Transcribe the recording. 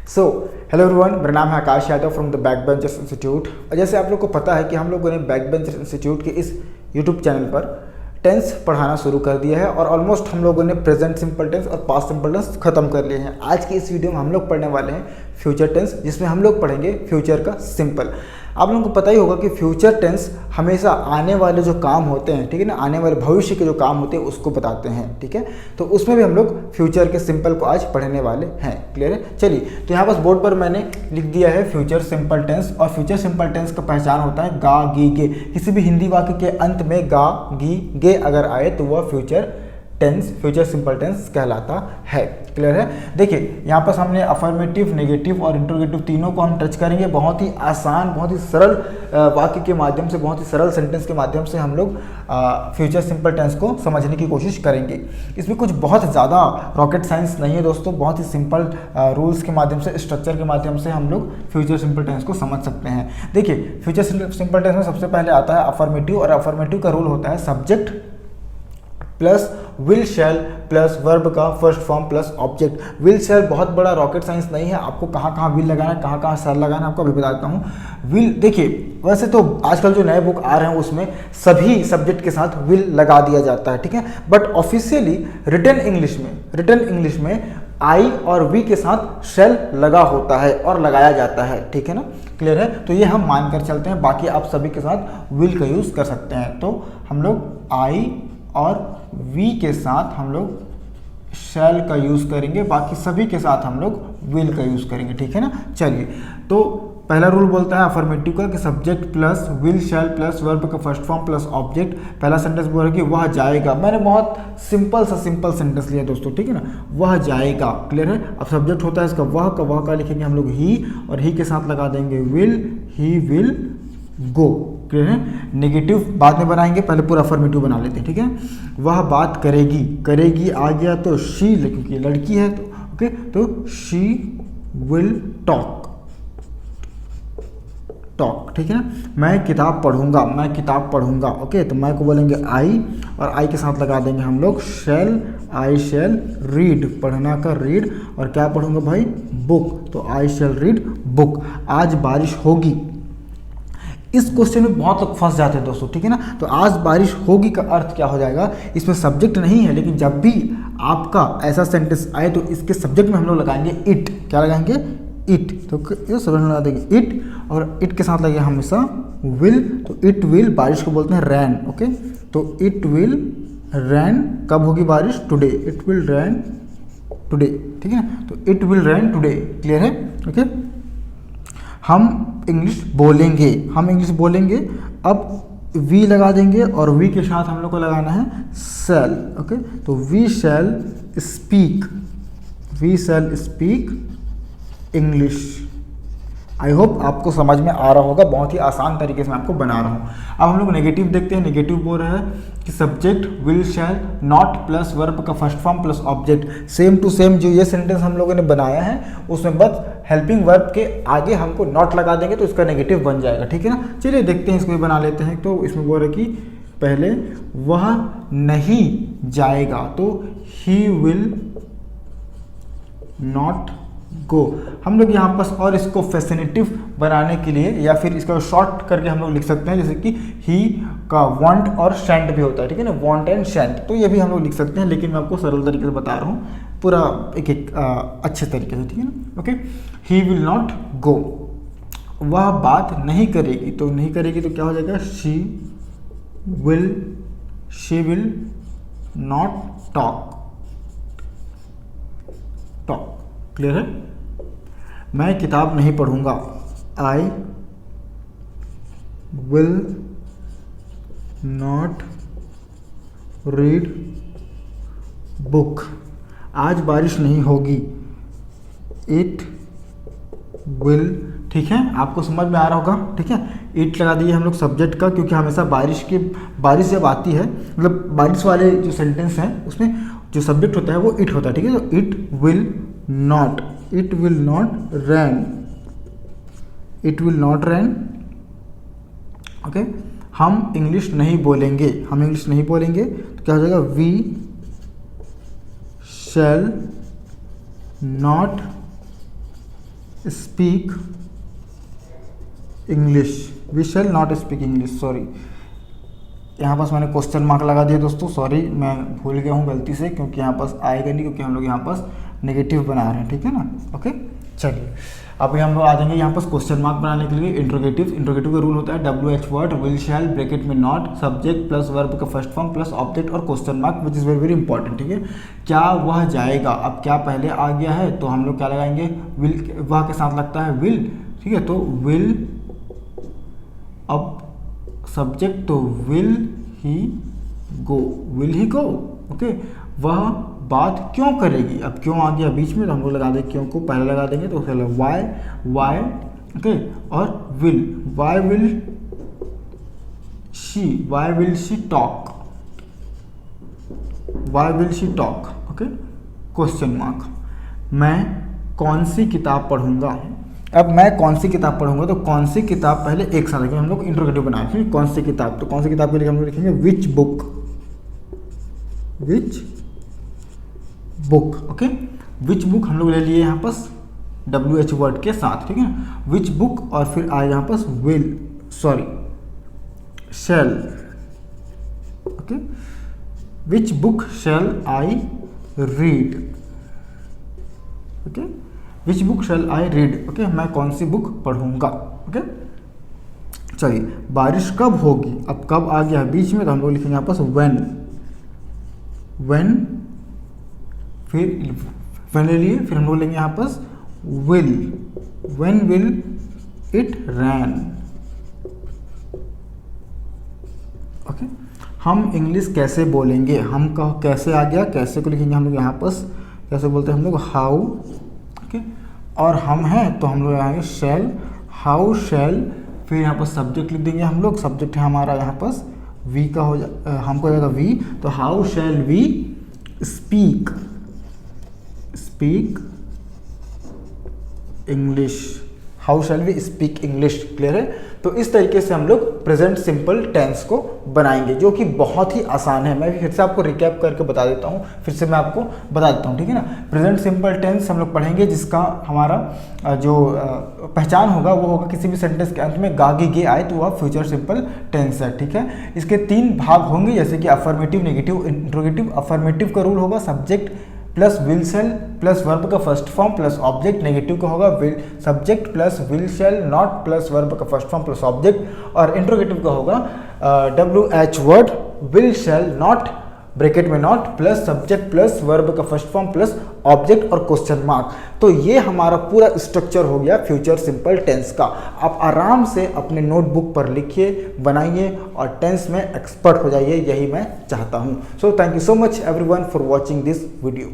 So hello everyone, मेरा नाम है Akash Yadav from the back benchers institute. और जैसे आप लोग को पता है कि हम लोगों ने बैक बेंचर्स इंस्टीट्यूट के इस यूट्यूब चैनल पर टेंस पढ़ाना शुरू कर दिया है और ऑलमोस्ट हम लोगों ने प्रेजेंट सिंपल टेंस और पास्ट सिंपल टेंस खत्म कर लिए हैं। आज की इस वीडियो में हम लोग पढ़ने वाले हैं फ्यूचर टेंस, जिसमें हम लोग पढ़ेंगे फ्यूचर का सिंपल। आप लोगों को पता ही होगा कि फ्यूचर टेंस हमेशा आने वाले जो काम होते हैं, ठीक है ना, आने वाले भविष्य के जो काम होते हैं उसको बताते हैं, ठीक है। तो उसमें भी हम लोग फ्यूचर के सिंपल को आज पढ़ने वाले हैं। क्लियर है? चलिए, तो यहाँ पास बोर्ड पर मैंने लिख दिया है फ्यूचर सिंपल टेंस। और फ्यूचर सिंपल टेंस का पहचान होता है गा गी गे। किसी भी हिंदी वाक्य के अंत में गा गी गे अगर आए तो वह future tense, future simple tense कहलाता है। क्लियर है? देखिए, यहाँ पर हमने अफर्मेटिव, नेगेटिव और इंट्रोगेटिव तीनों को हम टच करेंगे। बहुत ही आसान, बहुत ही सरल वाक्य के माध्यम से, बहुत ही सरल सेंटेंस के माध्यम से हम लोग फ्यूचर सिंपल टेंस को समझने की कोशिश करेंगे। इसमें कुछ बहुत ज़्यादा रॉकेट साइंस नहीं है दोस्तों, बहुत ही सिंपल रूल्स के माध्यम से, स्ट्रक्चर के माध्यम से हम लोग फ्यूचर सिंपल टेंस को समझ सकते हैं। देखिए, फ्यूचर सिंपल टेंस में सबसे पहले आता है अफर्मेटिव, और अफर्मेटिव का रूल होता है subject plus will shall plus verb का first form plus object. Will shall बहुत बड़ा रॉकेट साइंस नहीं है, आपको कहाँ कहाँ विल लगाना है, कहाँ कहाँ शैल लगाना है, आपको अभी बताता हूँ। विल, देखिए वैसे तो आजकल जो नए बुक आ रहे हैं उसमें सभी सब्जेक्ट के साथ विल लगा दिया जाता है, ठीक है। बट ऑफिशियली रिटन इंग्लिश में आई और वी के साथ शैल लगा होता है और लगाया जाता है, ठीक है ना। क्लियर है? तो ये हम मान कर चलते हैं। बाकी आप सभी के साथ विल का यूज़ कर सकते हैं। तो हम लोग आई और वी के साथ हम लोग शैल का यूज़ करेंगे, बाकी सभी के साथ हम लोग विल का यूज़ करेंगे, ठीक है ना। चलिए, तो पहला रूल बोलता है अफर्मेटिव का कि subject plus will shall plus verb का फर्स्ट फॉर्म प्लस ऑब्जेक्ट। पहला सेंटेंस बोल रहा है कि वह जाएगा। मैंने बहुत सिंपल सेंटेंस लिया दोस्तों, ठीक है ना, वह जाएगा। क्लियर है? अब सब्जेक्ट होता है इसका वह का लिखेंगे हम लोग ही, और ही के साथ लगा देंगे will, he will go. Clear है? नेगेटिव बाद में बनाएंगे, पहले पूरा अफर्मेटिव बना लेते हैं, ठीक है। वह बात करेगी आ गया तो शी, क्योंकि लड़की है तो ओके, तो शी विल टॉक, ठीक है ना। मैं किताब पढ़ूंगा, ओके, तो मैं को बोलेंगे आई, और आई के साथ लगा देंगे हम लोग शैल, आई शैल रीड, पढ़ना का रीड, और क्या पढ़ूंगा भाई, बुक, तो आई शैल रीड बुक। आज बारिश होगी। इस क्वेश्चन में बहुत लोग फंस जाते हैं दोस्तों, ठीक है ना। तो आज बारिश होगी का अर्थ क्या हो जाएगा, इसमें सब्जेक्ट नहीं है, लेकिन जब भी आपका ऐसा सेंटेंस आए तो इसके सब्जेक्ट में हम लोग लगाएंगे इट। क्या लगाएंगे? इट। तो ये सब लगा देंगे इट, और इट के साथ लगेगा हमेशा विल। तो इट विल, बारिश को बोलते हैं रैन, ओके। तो इट विल रैन, कब होगी बारिश? Today, it will rain today, ठीक है ना। तो it will rain today. Clear है? ओके। हम इंग्लिश बोलेंगे। अब वी लगा देंगे, और वी के साथ हम लोग को लगाना है शैल, ओके। तो we shall speak English. I hope आपको समझ में आ रहा होगा, बहुत ही आसान तरीके से मैं आपको बना रहा हूँ। अब हम लोग नेगेटिव देखते हैं। नेगेटिव बोल रहा है कि subject will shall not plus verb का first form plus object. Same to same जो ये सेंटेंस हम लोगों ने बनाया है उसमें बस हेल्पिंग वर्ब के आगे हमको नॉट लगा देंगे तो इसका नेगेटिव बन जाएगा, ठीक है ना। चलिए देखते हैं, इसको भी बना लेते हैं। तो इसमें बोल रहा है कि पहले वह नहीं जाएगा, तो ही विल नॉट गो। हम लोग यहाँ पास और इसको फैसिनेटिव बनाने के लिए, या फिर इसका शॉर्ट करके हम लोग लिख सकते हैं, जैसे कि ही का वांट और शेंट भी होता है, ठीक है ना, वांट एंड शेंट। तो ये भी हम लोग लिख सकते हैं, लेकिन मैं आपको सरल तरीके से बता रहा हूँ, पूरा एक अच्छे तरीके से, ठीक है ना। Okay, he will not go. वह बात नहीं करेगी, तो क्या हो जाएगा? She will not talk. Clear है? मैं किताब नहीं पढ़ूंगा, I will not read book. आज बारिश नहीं होगी, इट विल, ठीक है, आपको समझ में आ रहा होगा, ठीक है। इट लगा दिए हम लोग सब्जेक्ट का, क्योंकि हमेशा बारिश जब आती है, मतलब बारिश वाले जो सेंटेंस हैं उसमें जो सब्जेक्ट होता है वो इट होता है, ठीक है। तो it will not rain, okay. हम इंग्लिश नहीं बोलेंगे, तो क्या हो जाएगा? We shall not speak English, we shall not speak English, sorry यहाँ पास मैंने क्वेश्चन मार्क लगा दिया दोस्तों, सॉरी मैं भूल गया हूँ गलती से, क्योंकि यहाँ पास आएगा नहीं, क्योंकि हम लोग यहाँ पास नेगेटिव बना रहे हैं, ठीक है ना। ओके चलिए, अब हम लोग आ जाएंगे यहाँ पास क्वेश्चन मार्क बनाने के लिए। इंट्रोगेटिव का रूल होता है WH word, will shell, bracket में नॉट, सब्जेक्ट प्लस वर्ब का फर्स्ट फॉर्म प्लस ऑब्जेक्ट और question mark, which is very very important, ठीक है। क्या वह जाएगा, अब क्या पहले आ गया है तो हम लोग क्या लगाएंगे, विल, वह के साथ लगता है विल, ठीक है, तो विल, अब सब्जेक्ट तो विल ही गो, ओके। वह बात क्यों करेगी, अब क्यों आ गया बीच में तो हम लोग लगा देंगे, क्यों को पहले लगा देंगे तो उसके वाई, ओके, और will, why will she talk, okay, question mark. मैं कौन सी किताब पढ़ूंगा, अब मैं कौन सी किताब पढ़ूंगा तो कौन सी किताब पहले एक साथ रखेंगे, हम लोग इंट्रोगेटिव बनाए थे, कौन सी किताब, तो कौन सी किताब के लिए हम लोग लिखेंगे which book, okay. Which book हम लोग ले लिए यहाँ पास WH वर्ड के साथ, ठीक है ना, विच बुक, और फिर आए यहाँ पास shall, okay, which book shall I read, okay, which book shall I read, okay, मैं कौन सी बुक पढ़ूंगा, ओके। चलिए, बारिश कब होगी, अब कब आ गया बीच में तो हम लोग लिखेंगे यहाँ पास व्हेन, फिर ले लिए, फिर हम लोग लेंगे यहाँ पास when will it ran, okay. हम इंग्लिश कैसे बोलेंगे, हम का कैसे आ गया, कैसे को लिखेंगे हम लोग यहाँ पास, कैसे बोलते हैं हम लोग हाउ, ओके, और हम हैं तो हम लोग आएंगे शैल, हाउ शैल, फिर यहाँ पर सब्जेक्ट लिख देंगे हम लोग, सब्जेक्ट है हमारा यहाँ पास वी का हमको जाएगा वी, तो how shall we speak English, how shall we speak English, clear है। तो इस तरीके से हम लोग प्रेजेंट सिंपल टेंस को बनाएंगे, जो कि बहुत ही आसान है। मैं फिर से आपको रिकैप करके बता देता हूँ, फिर से मैं आपको बता देता हूँ, ठीक है ना। प्रेजेंट सिंपल टेंस हम लोग पढ़ेंगे, जिसका हमारा जो पहचान होगा वो होगा किसी भी सेंटेंस के अंत में गा गी गे आए तो वह फ्यूचर सिंपल टेंस है, ठीक है। इसके 3 भाग होंगे, जैसे कि अफर्मेटिव, नेगेटिव, इंट्रोगेटिव। अफर्मेटिव का रूल होगा subject plus will shall plus verb का first form plus object. Negative का होगा subject plus will shall not plus verb का फर्स्ट फॉर्म प्लस ऑब्जेक्ट। और इंट्रोगेटिव का होगा WH word, will shall not, bracket में not plus subject plus verb का first form plus object और question mark. तो ये हमारा पूरा स्ट्रक्चर हो गया फ्यूचर सिंपल टेंस का। आप आराम से अपने नोटबुक पर लिखिए, बनाइए और टेंस में एक्सपर्ट हो जाइए, यही मैं चाहता हूँ। So thank you so much everyone for watching this video.